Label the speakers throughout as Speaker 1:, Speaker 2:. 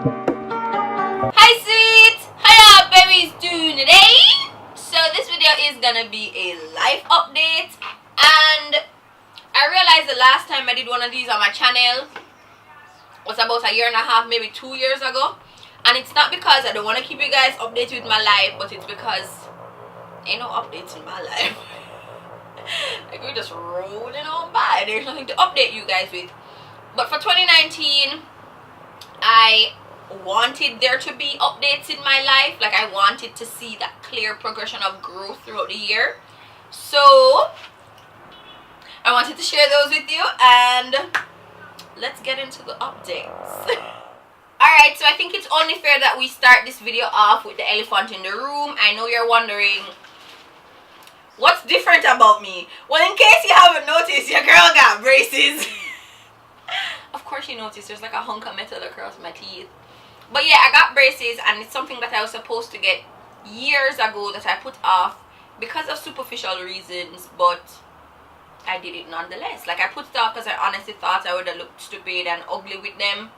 Speaker 1: Hi sweets! How y'all babies doing today? So this video is gonna be a life update, and I realized the last time I did one of these on my channel was about a year and a half, maybe 2 years ago. And it's not because I don't want to keep you guys updated with my life, but it's because ain't no updates in my life. Like, we're just rolling on by. There's nothing to update you guys with. But for 2019, I wanted there to be updates in my life. Like, I wanted to see that clear progression of growth throughout the year. So I wanted to share those with you, and let's get into the updates. Alright, so I think it's only fair that we start this video off with the elephant in the room. I know you're wondering, what's different about me? Well, in case you haven't noticed, your girl got braces. Of course you noticed, there's like a hunk of metal across my teeth. But yeah, I got braces, and it's something that I was supposed to get years ago that I put off because of superficial reasons, but I did it nonetheless. Like, I put it off because I honestly thought I would have looked stupid and ugly with them.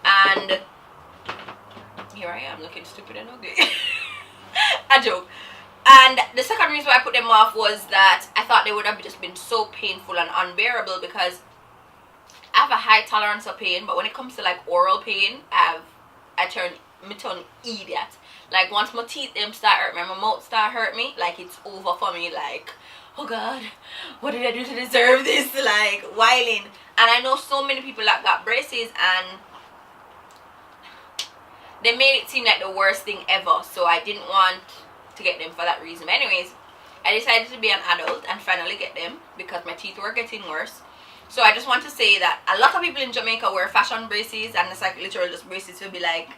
Speaker 1: And here I am looking stupid and ugly. A joke. And the second reason why I put them off was that I thought they would have just been so painful and unbearable, because I have a high tolerance of pain, but when it comes to like oral pain, I turn idiot. Like, once my teeth them start hurt me, my mouth start hurt me, like, it's over for me. Like, oh God, what did I do to deserve this? Like, whiling. And I know so many people that got braces, and they made it seem like the worst thing ever. So I didn't want to get them for that reason. But anyways, I decided to be an adult and finally get them because my teeth were getting worse. So I just want to say that a lot of people in Jamaica wear fashion braces, and it's like literally just braces to be like,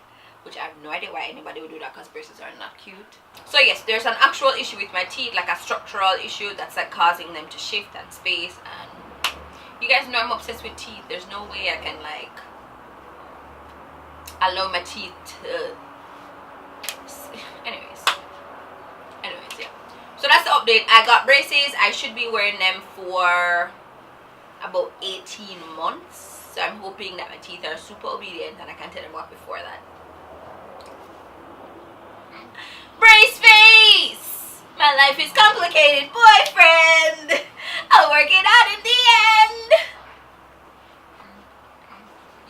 Speaker 1: which I have no idea why anybody would do that, because braces are not cute. So yes, there's an actual issue with my teeth, like a structural issue that's like causing them to shift and space. And you guys know I'm obsessed with teeth. There's no way I can like allow my teeth to... anyways, yeah. So that's the update. I got braces. I should be wearing them for about 18 months. So I'm hoping that my teeth are super obedient and I can tell them what before that. Braceface! My life is complicated, boyfriend! I'll work it out in the end!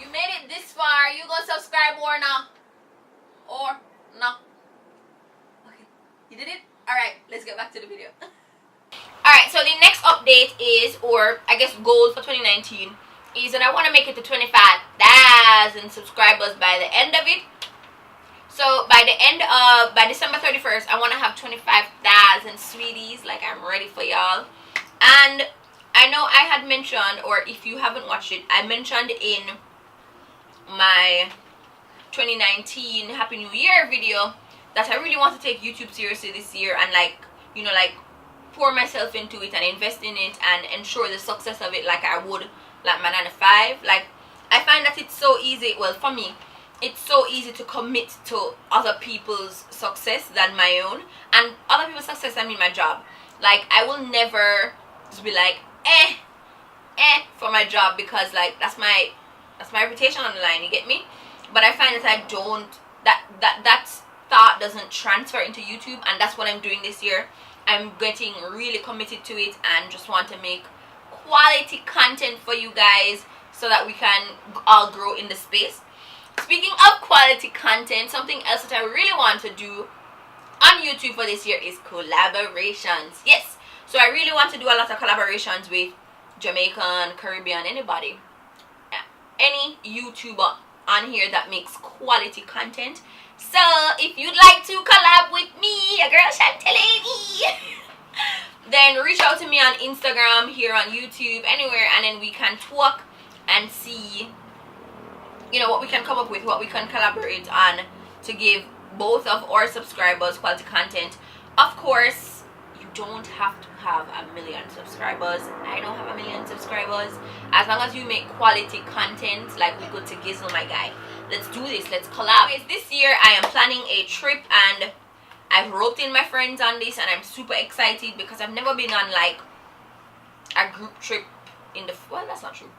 Speaker 1: You made it this far, you gonna subscribe or not? Or no? Okay, you did it? Alright, let's get back to the video. Alright, so the next update is, or I guess goal for 2019, is that I want to make it to 25,000 subscribers by the end of it. So by December 31st, I want to have 25,000 sweeties. Like, I'm ready for y'all. And I know I had mentioned, or if you haven't watched it, I mentioned in my 2019 Happy New Year video that I really want to take YouTube seriously this year, and like, you know, like pour myself into it and invest in it and ensure the success of it like I would like my 9 to 5. Like, I find that it's so easy, well, for me, it's so easy to commit to other people's success than my own. And other people's success, I mean my job. Like, I will never just be like for my job, because like that's my reputation on the line, you get me? But I find that I don't, that thought doesn't transfer into YouTube, and that's what I'm doing this year. I'm getting really committed to it and just want to make quality content for you guys so that we can all grow in the space. Speaking of quality content, something else that I really want to do on YouTube for this year is collaborations. Yes, so I really want to do a lot of collaborations with Jamaican, Caribbean, anybody, any YouTuber on here that makes quality content. So if you'd like to collab with me, your girl ChantayLainey, then reach out to me on Instagram, here on YouTube, anywhere, and then we can talk and see, you know, what we can come up with, what we can collaborate on to give both of our subscribers quality content. Of course, you don't have to have 1 million subscribers. I don't have 1 million subscribers. As long as you make quality content, like we go to Gizzle, my guy. Let's do this. Let's collab. This year, I am planning a trip, and I've roped in my friends on this, and I'm super excited because I've never been on like a group trip in the, well, that's not true.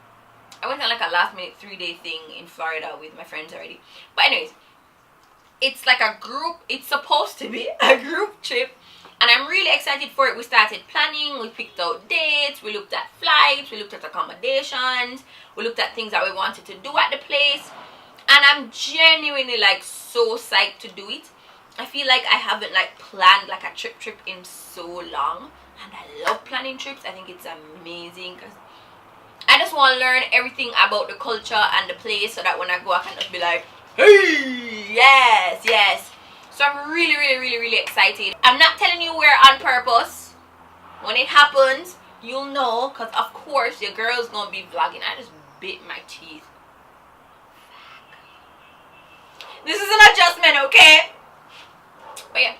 Speaker 1: I went on like a last minute 3-day thing in Florida with my friends already. But anyways, it's like a group, it's supposed to be a group trip, and I'm really excited for it. We started planning, we picked out dates, we looked at flights, we looked at accommodations, we looked at things that we wanted to do at the place, and I'm genuinely like so psyched to do it. I feel like I haven't like planned like a trip in so long, and I love planning trips. I think it's amazing because I just want to learn everything about the culture and the place, so that when I go I can just be like, hey, yes, yes. So I'm really excited. I'm not telling you where on purpose. When it happens, you'll know, because of course your girl's gonna be vlogging. I just bit my teeth. This is an adjustment, okay? But yeah.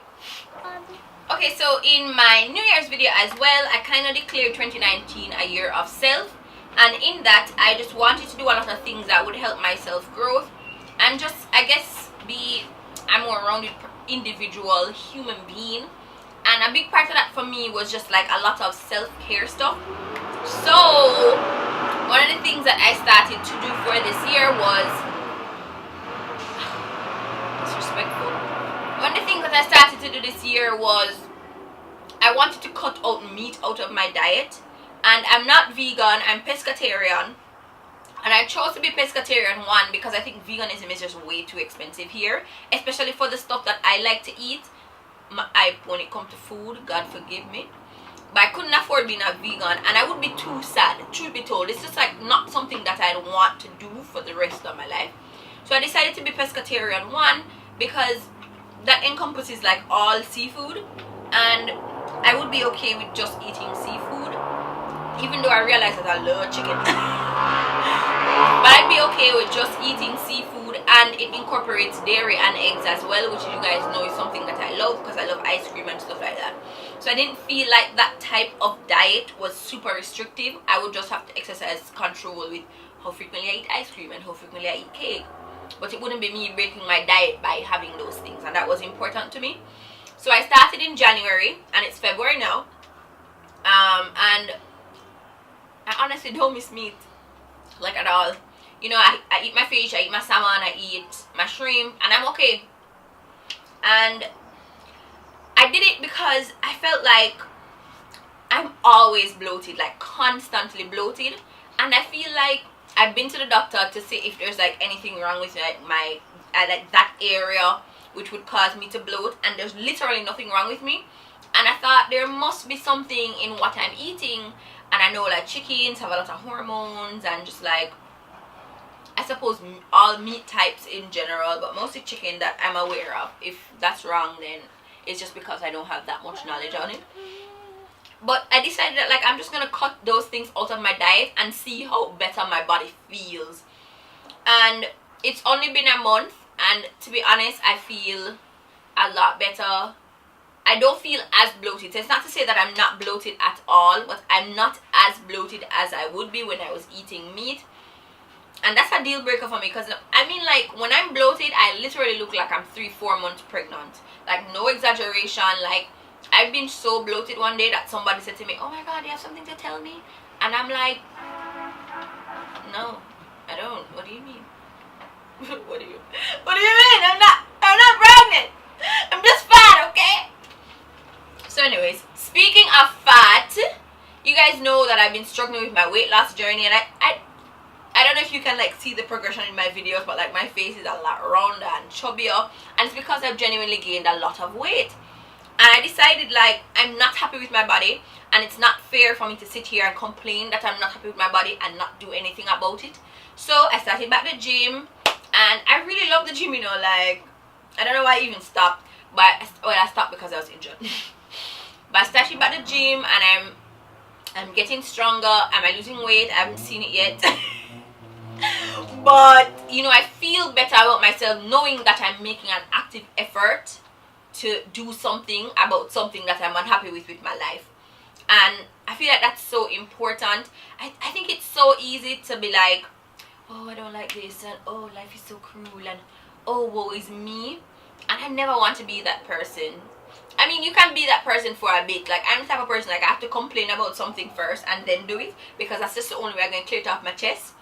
Speaker 1: Okay, so in my New Year's video as well, I kind of declared 2019 a year of self. And in that, I just wanted to do a lot of things that would help my self-growth. And just, I guess, be a more rounded individual human being. And a big part of that for me was just like a lot of self-care stuff. So one of the things that I started to do for this year was disrespectful. One of the things that I started to do this year was I wanted to cut out meat out of my diet. And I'm not vegan, I'm pescatarian. And I chose to be pescatarian, one, because I think veganism is just way too expensive here, especially for the stuff that I like to eat. When it comes to food, God forgive me, but I couldn't afford being a vegan, and I would be too sad, truth be told. It's just like not something that I want to do for the rest of my life. So I decided to be pescatarian, one, because that encompasses like all seafood, and I would be okay with just eating seafood, even though I realize that I love chicken. But I'd be okay with just eating seafood, and it incorporates dairy and eggs as well, which you guys know is something that I love because I love ice cream and stuff like that. So I didn't feel like that type of diet was super restrictive. I would just have to exercise control with how frequently I eat ice cream and how frequently I eat cake, but it wouldn't be me breaking my diet by having those things, and that was important to me. So I started in January, and it's February now, and I honestly don't miss meat, like at all. You know, I eat my fish, I eat my salmon, I eat my shrimp, and I'm okay. And I did it because I felt like I'm always bloated, like constantly bloated, and I feel like I've been to the doctor to see if there's like anything wrong with like my like that area which would cause me to bloat, and there's literally nothing wrong with me. And I thought there must be something in what I'm eating. And I know like chickens have a lot of hormones, and just like, I suppose all meat types in general, but mostly chicken that I'm aware of. If that's wrong, then it's just because I don't have that much knowledge on it. But I decided that like I'm just gonna cut those things out of my diet and see how better my body feels. And it's only been a month, and to be honest, I feel a lot better. I don't feel as bloated. So it's not to say that I'm not bloated at all, but I'm not as bloated as I would be when I was eating meat. And that's a deal breaker for me, because I mean, like, when I'm bloated, I literally look like I'm 3-4 months pregnant. Like, no exaggeration. Like, I've been so bloated one day that somebody said to me, "Oh my God, you have something to tell me?" And I'm like, no, I don't. What do you mean? What do you mean? I'm not pregnant. I'm just fat, okay? So anyways, speaking of fat, you guys know that I've been struggling with my weight loss journey, and I don't know if you can like see the progression in my videos, but like my face is a lot rounder and chubbier, and it's because I've genuinely gained a lot of weight. And I decided like I'm not happy with my body, and it's not fair for me to sit here and complain that I'm not happy with my body and not do anything about it. So I started back the gym, and I really love the gym, you know, like I don't know why I even stopped, but I stopped because I was injured. But I started back the gym, and I'm getting stronger. Am I losing weight? I haven't seen it yet. But you know, I feel better about myself knowing that I'm making an active effort to do something about something that I'm unhappy with my life. And I feel like that's so important. I think it's so easy to be like, oh, I don't like this, and oh, life is so cruel, and oh, woe is me. And I never want to be that person. I mean, you can be that person for a bit. Like, I'm the type of person, like, I have to complain about something first and then do it, because that's just the only way I'm going to clear it off my chest.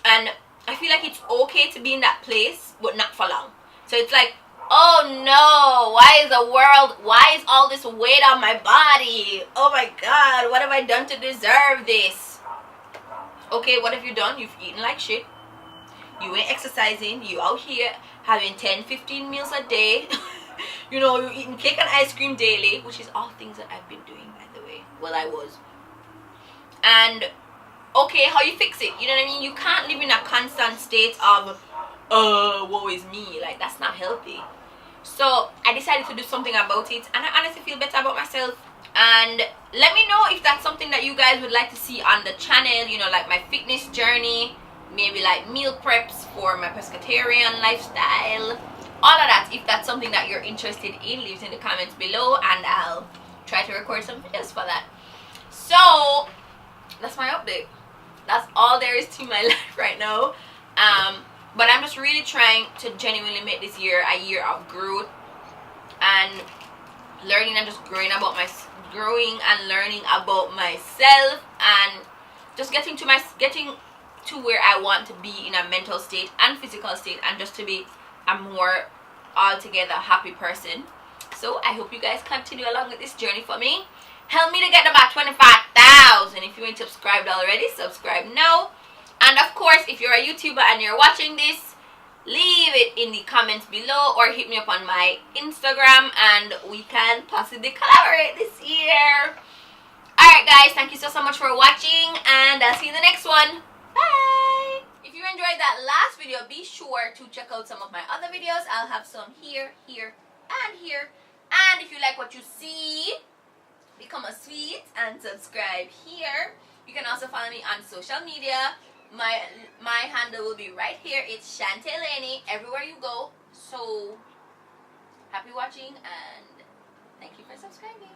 Speaker 1: And I feel like it's okay to be in that place, but not for long. So it's like, oh no, why is all this weight on my body? Oh my god, what have I done to deserve this? Okay, what have you done? You've eaten like shit. You ain't exercising. You out here having 10-15 meals a day. You know, you're eating cake and ice cream daily, which is all things that I've been doing, by the way. Well, I was. And okay, how you fix it? You know what I mean? You can't live in a constant state of woe is me. Like, that's not healthy. So I decided to do something about it, and I honestly feel better about myself. And let me know if that's something that you guys would like to see on the channel. You know, like my fitness journey, maybe like meal preps for my pescatarian lifestyle, all of that. If that's something that you're interested in, leave it in the comments below, and I'll try to record some videos for that. So that's my update. That's all there is to my life right now. But I'm just really trying to genuinely make this year a year of growth and learning, and just growing and learning about myself, and just getting to where I want to be in a mental state and physical state, and just to be a more altogether happy person. So I hope you guys continue along with this journey for me. Help me to get about 25,000. If you ain't subscribed already, subscribe now. And of course, if you're a YouTuber and you're watching this, leave it in the comments below, or hit me up on my Instagram, and we can possibly collaborate this year. Alright guys, thank you so much for watching, and I'll see you in the next one. Bye! If you enjoyed that last video, be sure to check out some of my other videos. I'll have some here, here, and here. And if you like what you see, become a sweet and subscribe here. You can also follow me on social media. My handle will be right here. It's ChantayLainey everywhere you go. So happy watching, and thank you for subscribing.